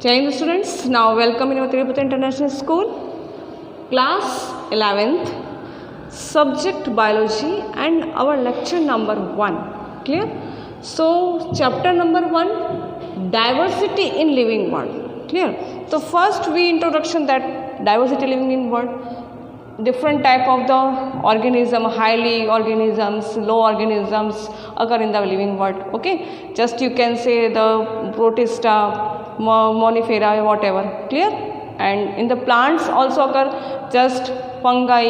Jai Hind students, now welcome in our Tirupati International School, class 11th, subject biology and our lecture number 1. Clear? So chapter number 1, diversity in living world. Clear? So first we introduction that diversity living in world, different type of the organism, highly organisms, low organisms occur in the living world. Okay, just you can say the protista, monifera, whatever. Clear? And in the plants also occur just fungi.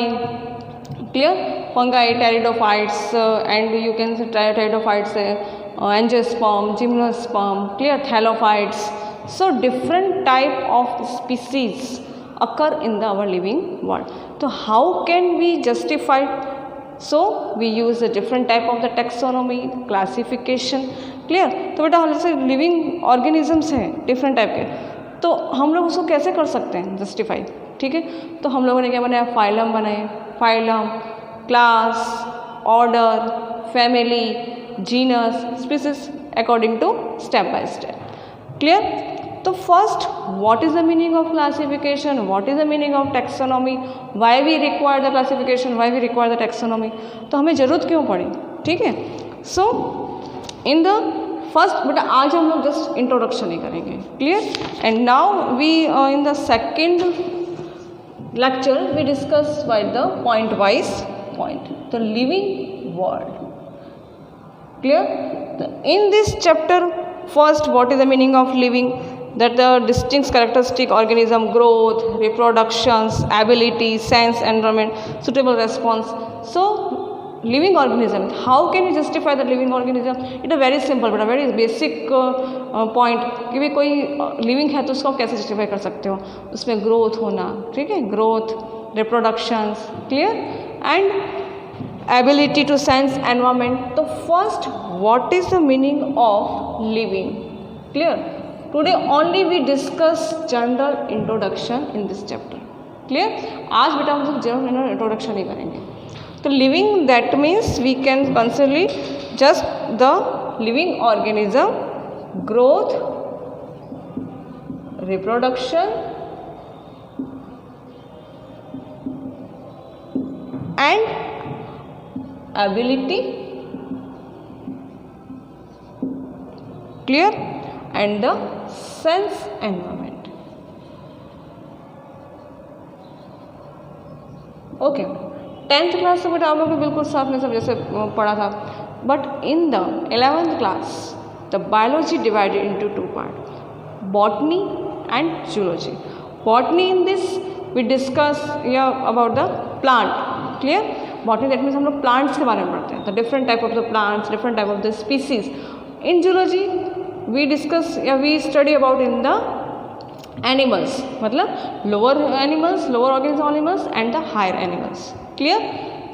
Clear? Fungi, pteridophytes, and you can say pteridophytes, angiosperm, gymnosperm. Clear? Thallophytes. So different type of species occur in our living world. So how can we justify? So we use a different type of the taxonomy, classification. Clear? तो बेटा जैसे living organisms हैं different type के, तो हम लोग उसको कैसे कर सकते हैं जस्टिफाई? ठीक है, तो हम लोगों ने क्या बनाया? फाइलम बनाए, phylum, class, order, family, genus, species according to step by step. Clear? तो first what is the meaning of classification, what is the meaning of taxonomy, why we require the classification, why we require the taxonomy, तो हमें ज़रूरत क्यों पड़ी? ठीक है, सो in the first बेटा आज हम लोग जस्ट इंट्रोडक्शन ही करेंगे. Clear? And now we in the second lecture we discuss by the point wise point the living world. Clear? In this chapter first what is the meaning of living, that the distinct characteristic organism, growth, reproductions, ability, sense, environment, suitable response. So living organism, how can you justify the living organism? It is very simple but a very basic point कि भी कोई living है तो उसको आप कैसे justify कर सकते हो? उसमें growth होना, ठीक है, growth, reproductions, clear, and ability to sense environment. तो first what is the meaning of living? Clear? Today only we discuss general introduction in this chapter. Clear? आज बेटा हम लोग general introduction ही करेंगे. तो living that means we can consider just the living organism, growth, reproduction and ability, clear, and the sense environment. Okay, 10th class से बेटा आप लोग बिल्कुल साथ में सब जैसे पढ़ा था, but in the 11th class the biology divided into 2 part, botany and zoology. Botany in this we discuss या about the plant. Clear? Botany that means हम लोग प्लांट्स के बारे में पढ़ते हैं, the different type of the plants, different type of the species. In zoology we discuss या we study about in the animals, मतलब lower animals, lower organism animals and the higher animals. Clear?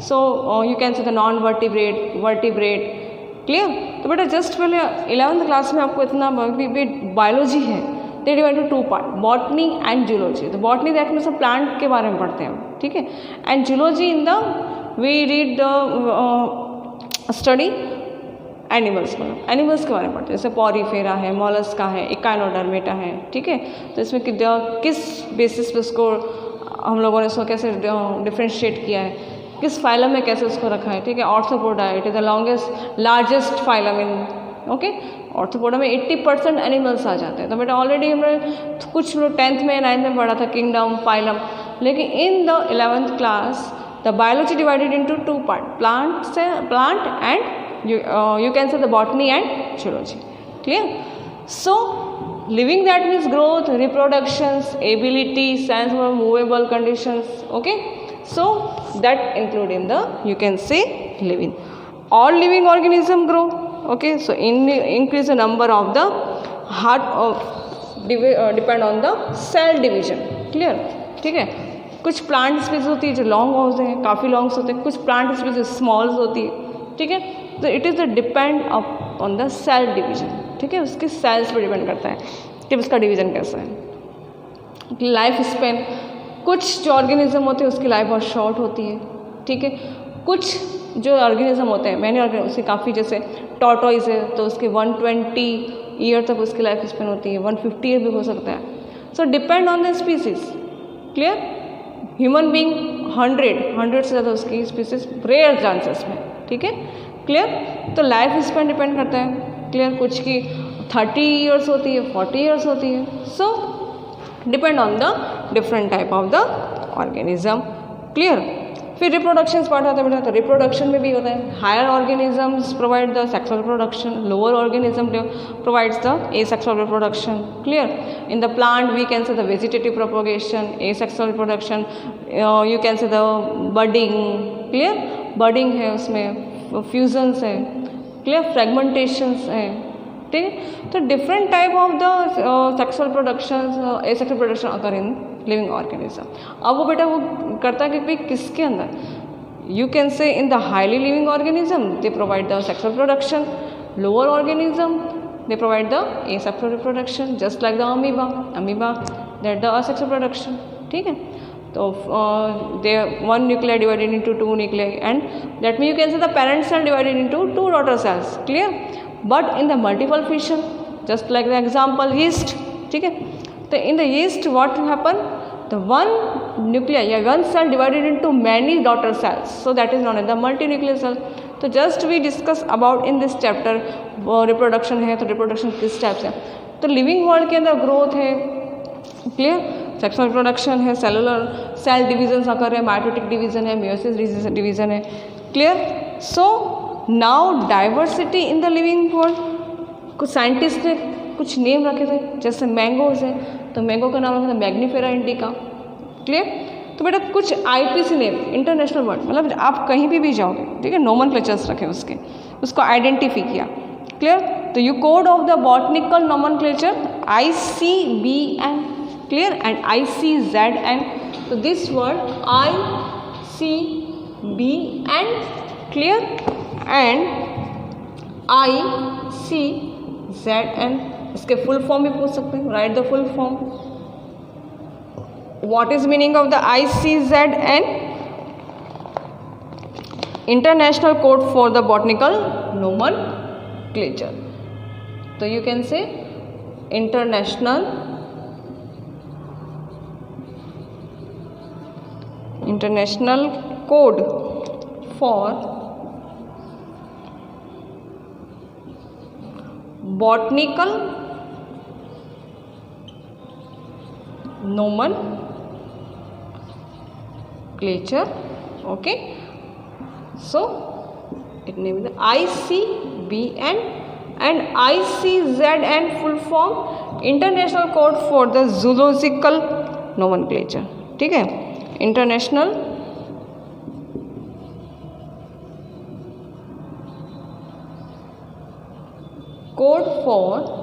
So you can say the non vertebrate, vertebrate. Clear? तो बेटा just पहले 11th class में आपको इतना biology है, they divide to 2 part, botany and zoology. तो botany that means plant के बारे में पढ़ते हैं, ठीक है, and zoology in the we read the study animals, मतलब एनिमल्स के बारे में पढ़ते हैं, जैसे पॉरीफेरा है, मॉलस्का है, इकाइनोडर्मेटा है. ठीक है, तो इसमें किस बेसिस पे उसको हम लोगों ने उसको कैसे डिफ्रेंशिएट किया है, किस फाइलम में कैसे उसको रखा है. ठीक है, arthropoda it is the longest largest phylum in. Okay, arthropoda में 80% एनिमल्स आ जाते हैं. तो बेटा ऑलरेडी हमने कुछ लोग 10th में 9th में पढ़ा था किंगडम, फाइलम, लेकिन इन the 11th class the biology divided into 2 part, plant and you can say the botany and zoology. Clear? So living that means growth, reproductions, ability, sense of movable conditions. Okay, so that include in the you can say living. All living organism grow. Okay, so increase the number of the heart of depend on the cell division. Clear? ठीक है, कुछ plant species होती है जो long होते हैं, काफ़ी longs होते हैं, कुछ प्लांट स्पीसीज स्मॉल्स होती है. ठीक है, तो it is the depend on the cell division. ठीक है, उसके सेल्स पर डिपेंड करता है कि उसका डिवीजन कैसा है. लाइफ स्पेन, कुछ जो ऑर्गेनिज्म होते हैं उसकी लाइफ बहुत शॉर्ट होती है. ठीक है, कुछ जो ऑर्गेनिज्म होते हैं मैंने उसकी काफ़ी, जैसे टॉर्टोइज है तो उसके 120 ईयर तक उसकी लाइफ स्पेन होती है, 150 ईयर भी हो सकता है. So depend on the species, clear. Human being 100 से ज़्यादा उसकी स्पीसीज रेयर चांसेस में, ठीक है, क्लियर। तो लाइफ स्पैन डिपेंड करता है, क्लियर, कुछ की 30 ईयर्स होती है, 40 ईयर्स होती है, so depend on the different type of the organism, clear. फिर रिप्रोडक्शन पार्ट आता है बेटा, तो रिप्रोडक्शन में भी होता है, higher organisms provide the sexual reproduction, lower organism provides the asexual reproduction, clear. In the plant we can say the vegetative propagation, asexual reproduction, you can say the budding, clear, budding है उसमें, fusions है, clear, फ्रेगमेंटेशंस है, ठीक है। तो different type of the sexual production, asexual production occur in living organism. अब वो बेटा वो करता है कि भाई किसके अंदर, you can say in the highly living organism they provide the sexual production, lower organism they provide the asexual reproduction, just like the amoeba that the asexual production, ठीक है। तो they one nuclei divided into 2 nuclei and that mean you can say the parent cell divided into 2 daughter cells, clear. But in the multiple fission, just like the example yeast, ठीक है। तो in the yeast what happen, the one nuclei या one cell divided into many daughter cells, so that is known as the multi nuclear cell. तो just we discuss about in this chapter reproduction है, तो reproduction किस type से, तो living world के अंदर growth है, क्लियर, सेक्सुअल रिप्रोडक्शन है, सेलुलर सेल डिवीजन अकर है, माइटोटिक डिवीजन है, मेयोसिस डिवीजन है, clear. So now diversity in the living world, कुछ साइंटिस्ट ने कुछ नेम रखे थे, जैसे मैंगोज है, तो मैंगो का नाम रखा था मैग्नीफेरा इंडिका, क्लियर। तो बेटा कुछ IPC नेम, इंटरनेशनल वर्ड, मतलब आप कहीं भी जाओगे, ठीक है, नोमेनक्लेचर्स रखे उसके, उसको आइडेंटिफाई किया, क्लियर। तो you code of the botanical nomenclature ICBN, clear, and ICZN, तो this word ICBN, clear, and ICZN, इसके फुल फॉर्म भी पूछ सकते हैं, right the full form. What is meaning of the ICZN, international code for the botanical nomenclature. तो you can say international code for botanical nomenclature, okay. So it named the ICBN and ICZN, full form International Code for the Zoological Nomenclature, ठीक है, international code for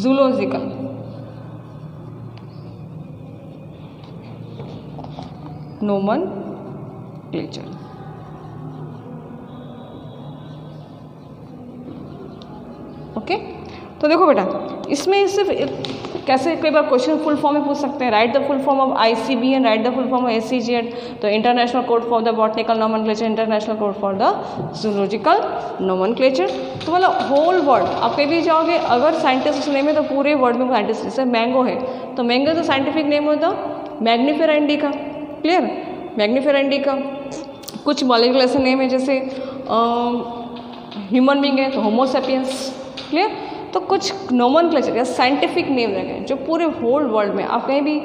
zoological nomenclature, okay. तो देखो बेटा इसमें सिर्फ कैसे कई बार क्वेश्चन फुल फॉर्म में पूछ सकते हैं, right the full form of ICBN, right the full form of SCGN, तो international code for the botanical nomenclature, international code for the zoological nomenclature. तो मतलब होल वर्ड आप कहीं भी जाओगे, अगर साइंटिस्ट नेम है तो पूरे वर्ड में साइंटिस्ट, जैसे मैंगो है तो मैंगो तो साइंटिफिक नेम होता Mangifera indica, clear, Mangifera indica. कुछ मॉलिक्यूलर ऐसे नेम है, जैसे ह्यूमन बींग है तो होमोसेपियंस, क्लियर। तो कुछ नोमेनक्लेचर या साइंटिफिक नेम रखे जो पूरे होल वर्ल्ड में, आप कहीं भी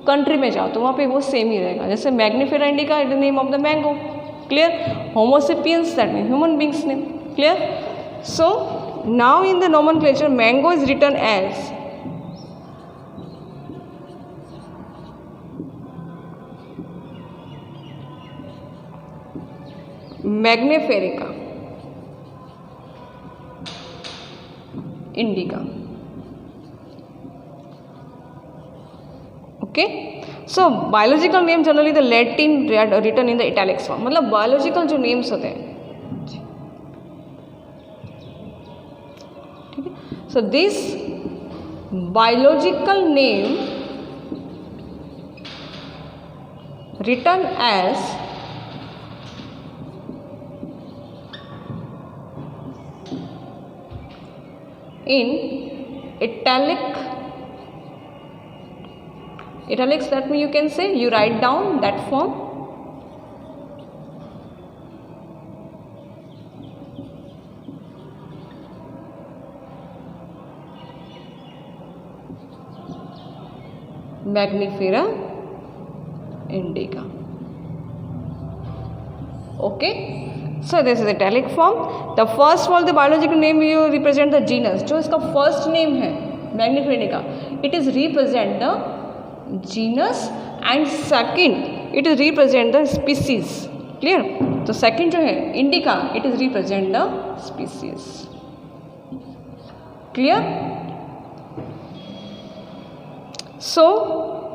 कंट्री में जाओ तो वहाँ पे वो सेम ही रहेगा, जैसे Mangifera indica is the name of the mango, clear, Homo sapiens that mean human beings name, clear. So now in the nomenclature mango is written as Mangifera indica, okay. So biological name generally the Latin written in the italics form, मतलब biological जो names होते हैं, ठीक है। So this biological name written as in italic italics, that means you can say, you write down that form. Magnifera indica. Okay, so this is italic form. The first one, the biological name you represent the genus. जो इसका first name है Magnifera indica, it is represent the genus, and second it is represent the species. Clear? तो second जो है indica, it is represent the species. Clear? So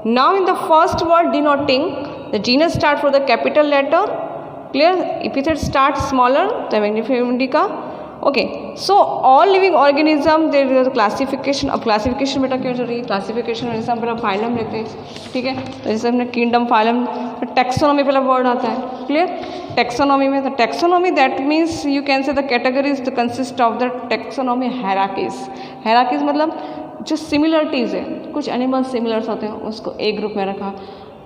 now in the first word denoting the genus start for the capital letter. Clear? Epithet starts smaller, the Magnifera indica. Okay, so all living organism there is a classification. अब classification बेटा क्यों जरूरी है? classification जैसे हम पहले phylum लेते हैं, ठीक है, तो जैसे हमने किंगडम, फाइलम, टैक्सोनॉमी पहला वर्ड आता है. क्लियर? टैक्सोनॉमी में तो taxonomy that means you can say the categories the consist of the taxonomy hierarchies. Hierarchies मतलब जो सिमिलरिटीज़ है, कुछ एनिमल सिमिलर्स होते हैं उसको एक ग्रुप में रखा,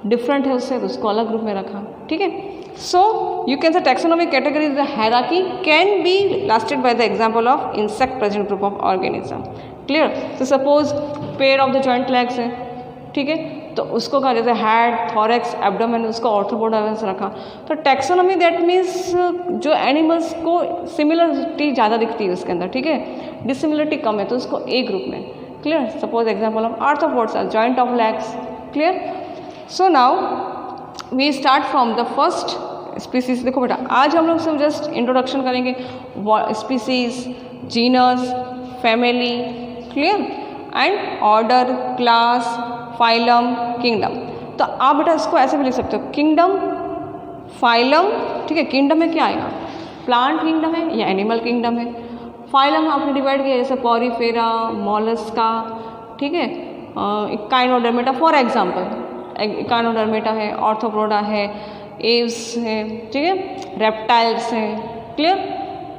डिफरेंट है उससे तो उसको अलग ग्रुप में रखा. ठीक है, so you can say taxonomic categories the hierarchy can be lasted by the example of insect present group of organism. Clear? तो suppose pair of the joint legs है, ठीक है, तो उसको कहा जैसे हेड, थॉरेक्स, एब्डोमेन, उसको ऑर्थोपोडा से रखा. तो टैक्सोनॉमी दैट मीन्स जो एनिमल्स को सिमिलरिटी ज़्यादा दिखती है उसके अंदर, ठीक है, डिसिमिलरिटी कम है तो उसको एक ग्रुप में. Clear? Suppose example of arthropods are joint of legs. Clear? So now we start from the first species. देखो बेटा, आज हम लोग सब जस्ट इंट्रोडक्शन करेंगे species, genus, family, clear, and order, class, phylum, kingdom. तो आप बेटा इसको ऐसे भी लिख सकते हो, किंगडम, फाइलम. ठीक है, किंगडम में क्या आएगा? प्लांट किंगडम है या एनिमल किंगडम है. फाइलम आपने डिवाइड किया जैसे पॉरीफेरा, मॉलस्का, ठीक है, इकाइनोडर्मेटा फॉर एग्जांपल. इकाइनोडर्मेटा है, ऑर्थोपोडा है, एव्स है, ठीक है, रेप्टाइल्स हैं. क्लियर?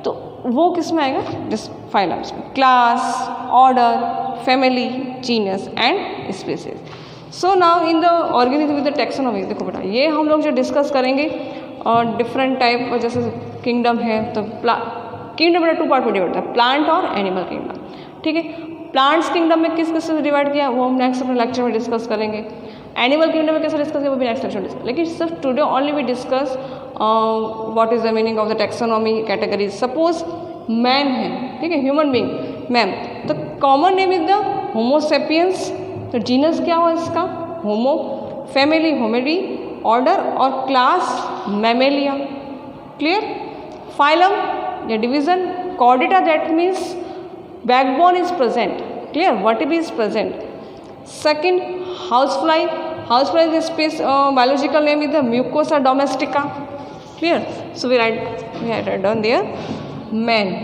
तो वो किस में आएगा? जिस फाइलम्स में. Class, order, family, genus and species. So now in the organism with the taxonomy. देखो बेटा, ये हम लोग जो डिस्कस करेंगे और डिफरेंट टाइप, जैसे किंगडम है तो किंगडम में 2 पार्ट में डिवाइड होता है, प्लांट और एनिमल किंगडम. ठीक है, प्लांट्स किंगडम में किस किस से डिवाइड किया वो हम नेक्स्ट अपने लेक्चर में डिस्कस करेंगे. एनिमल किंगडम में कैसे डिस्कस करेंगे वो भी नेक्स्ट लेक्चर में डिस्कस. लेकिन सिर्फ today only we discuss what is the meaning of the taxonomy categories. Suppose man है, ठीक है, ह्यूमन बींग, मैन, तो common name is the homo sapiens. तो जीनस क्या हुआ इसका? होमो, फैमिली होमिडी, ऑर्डर और क्लास मैमेलिया. क्लियर? फाइलम या division, chordata, that means backbone is present. Clear? vertebrae is present. Second, housefly. Housefly is space biological name is the Mucosa domestica. Clear? So we had done there man,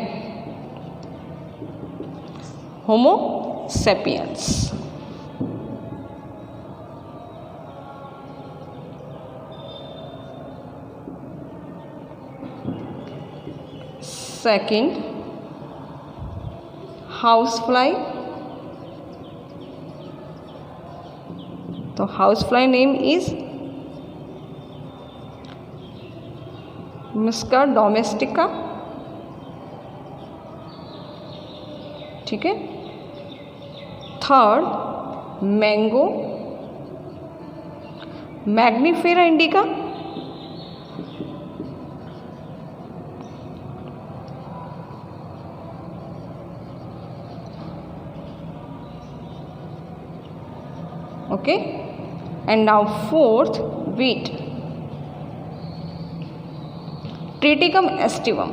Homo sapiens. Second, housefly. तो housefly name is Musca domestica. ठीक है. Third, mango, Mangifera indica. Okay, and now fourth, wheat, Triticum aestivum.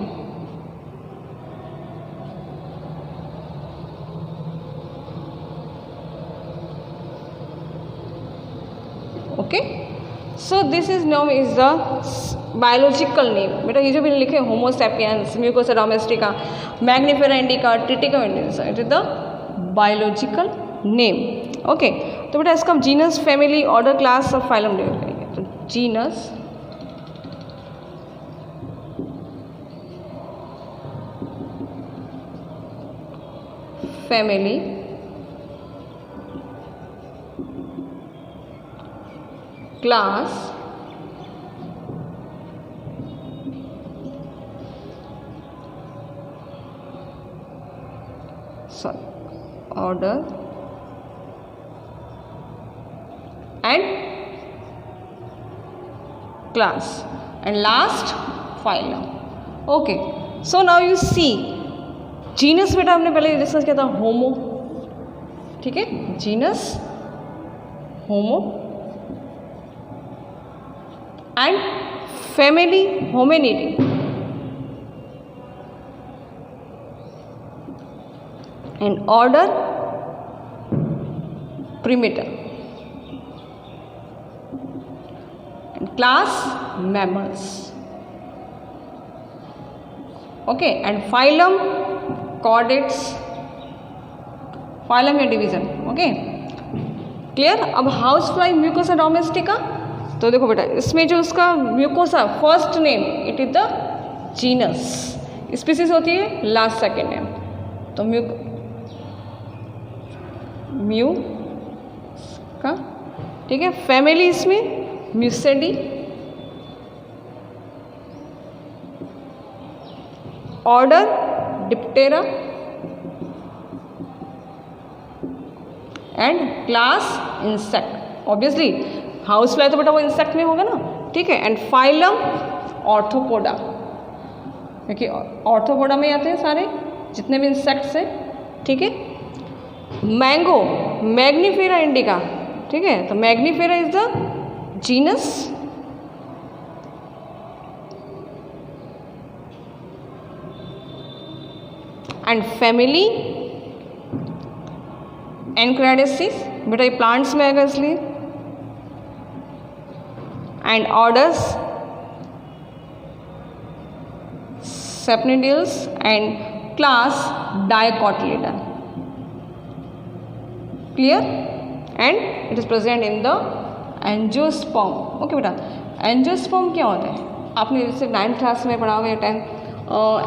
Okay, so this is known is the biological name. बेटा ये जो भी लिखे Homo sapiens, म्यूकोसा domestica, Mangifera indica, Triticum indica, it is the biological name. Okay, तो बेटा इसका genus, family, order, class और फाइलम डिवाइड करेंगे. तो genus, family, class, order and class, and last phylum. Okay, so now you see genus बेटा हमने पहले discuss किया था होमो, ठीक है, genus homo and family Hominidae and order Primata and class mammals. Okay, and phylum chordates, phylum या division. Okay, clear. अब house fly म्यूकोसा डोमेस्टिका, तो देखो बेटा इसमें जो उसका म्यूकोसा first name it is the genus, species होती है लास्ट सेकेंड नेम, तो म्यू का, ठीक है, फैमिली इसमें Muscidae, order Diptera and class insect. Obviously house fly तो बेटा वो इंसेक्ट में होगा ना, ठीक है, एंड फाइलम ऑर्थोपोडा, क्योंकि ऑर्थोपोडा में आते हैं सारे जितने भी इंसेक्ट्स हैं, ठीक है. मैंगो मैग्नीफेरा इंडिका, ठीक है, तो Mangifera is the genus and family Anacardiaceae, बेटा ये प्लांट्स में आएगा इसलिए, and orders Sapindales and class dicotyledon. Clear, and it is present in the angiosperm. Okay बेटा, एंजियोस्पर्म क्या होता है, आपने जैसे 9th क्लास में पढ़ा होगा या 10th,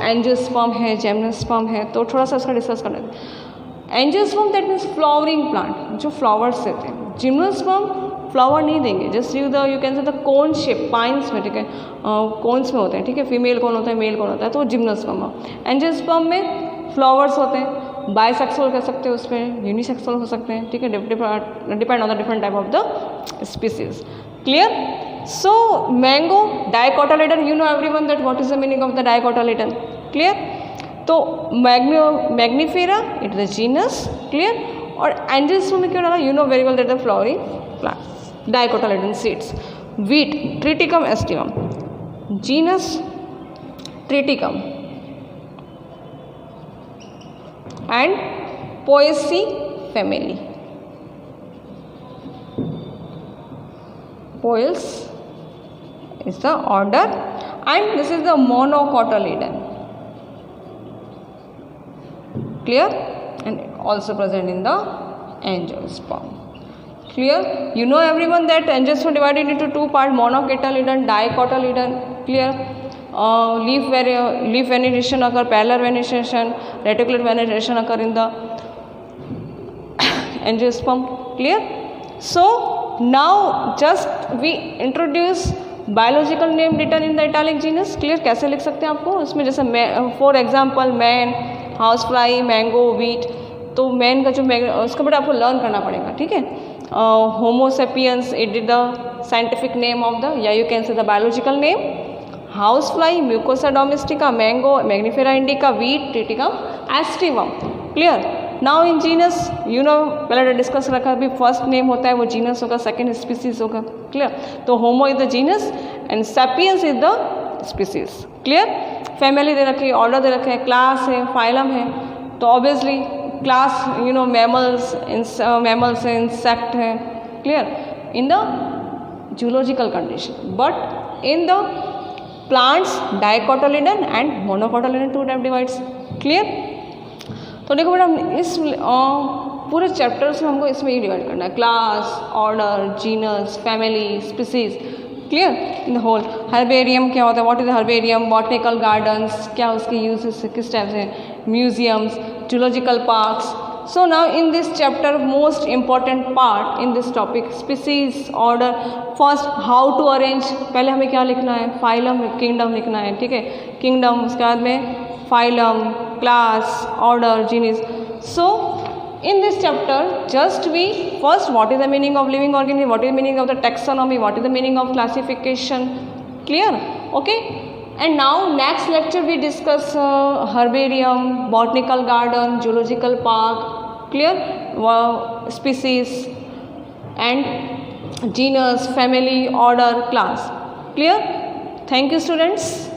एंजियोस्पर्म है, जिम्नोस्पर्म है, तो थोड़ा सा उसका डिस्कस कर लेते हैं. Angiosperm that means flowering plant, जो फ्लावर्स देते हैं. जिम्नोस्पर्म फ्लावर नहीं देंगे, just you can say the cone shape, pines में, ठीक है, कोन्स में होते हैं, ठीक है, फीमेल कौन होता है, मेल कौन होता है, तो जिम्नोस्पर्म. एंजियोस्पर्म में फ्लावर्स होते हैं, बाइसेक्सुअल कह सकते हैं, उसमें यूनिसेक्सुअल हो सकते हैं, ठीक है, depend on the different type of the species. Clear. So mango dicotyledon, you know everyone that what is the meaning of the dicotyledon. Clear. तो Mangifera it is the genus. Clear. और angiosperm में क्यों डाला, you know very well that the flowering plants. Dicotyledon seeds. Wheat Triticum aestivum, genus Triticum and Poaceae family. Poales is the order, and this is the monocotyledon. Clear, and also present in the angiosperm. Clear. You know everyone that angiosperm divided into two parts: monocotyledon, dicotyledon. Clear. Leaf veneration occur, pallar veneration, reticulate veneration occur in the angiosperm. Clear. So now just we introduce biological name written in the italic genus. Clear. कैसे लिख सकते हैं आपको उसमें, जैसे for example man, house fly, mango, wheat. तो man का जो उसको बेटा आपको लर्न करना पड़ेगा, ठीक है. Homo sapiens it is the scientific name of the, या you can say the biological name. House fly म्यूकोसा domestica, mango Mangifera indica, wheat Triticum aestivum. Clear. Now in genus, you know पहले डिस्कस रखा अभी, first name होता है वो genus होगा, second species होगा. क्लियर. तो Homo is the genus and sapiens is the species. Clear. Family दे रखी है, ऑर्डर दे रखे हैं, क्लास है, फाइलम है. तो obviously class you know mammals है, इंसेक्ट है. Clear. In the zoological condition, but in the plants dicotyledon and monocotyledon, two type divides. Clear. तो देखो बेटा इस पूरे चैप्टर्स में हमको इसमें ही डिवाइड करना है, class, order, genus, family, species. Clear. In the whole. Herbarium क्या होता है, what is herbarium, botanical gardens क्या उसके यूजेस किस टाइप से, museums, zoological parks, So now in this chapter, most important part in this topic, species, order. First, how to arrange. पहले हमें क्या लिखना है, फाइलम, किंगडम लिखना है, ठीक है, किंगडम, उसके बाद में phylum, class, order, genus. So in this chapter, just we first, what is the meaning of living organism, what is the meaning of the taxonomy, what is the meaning of classification, clear? Okay. And now next lecture we discuss herbarium, botanical garden, zoological park, clear, species and genus, family, order, class, clear. Thank you students.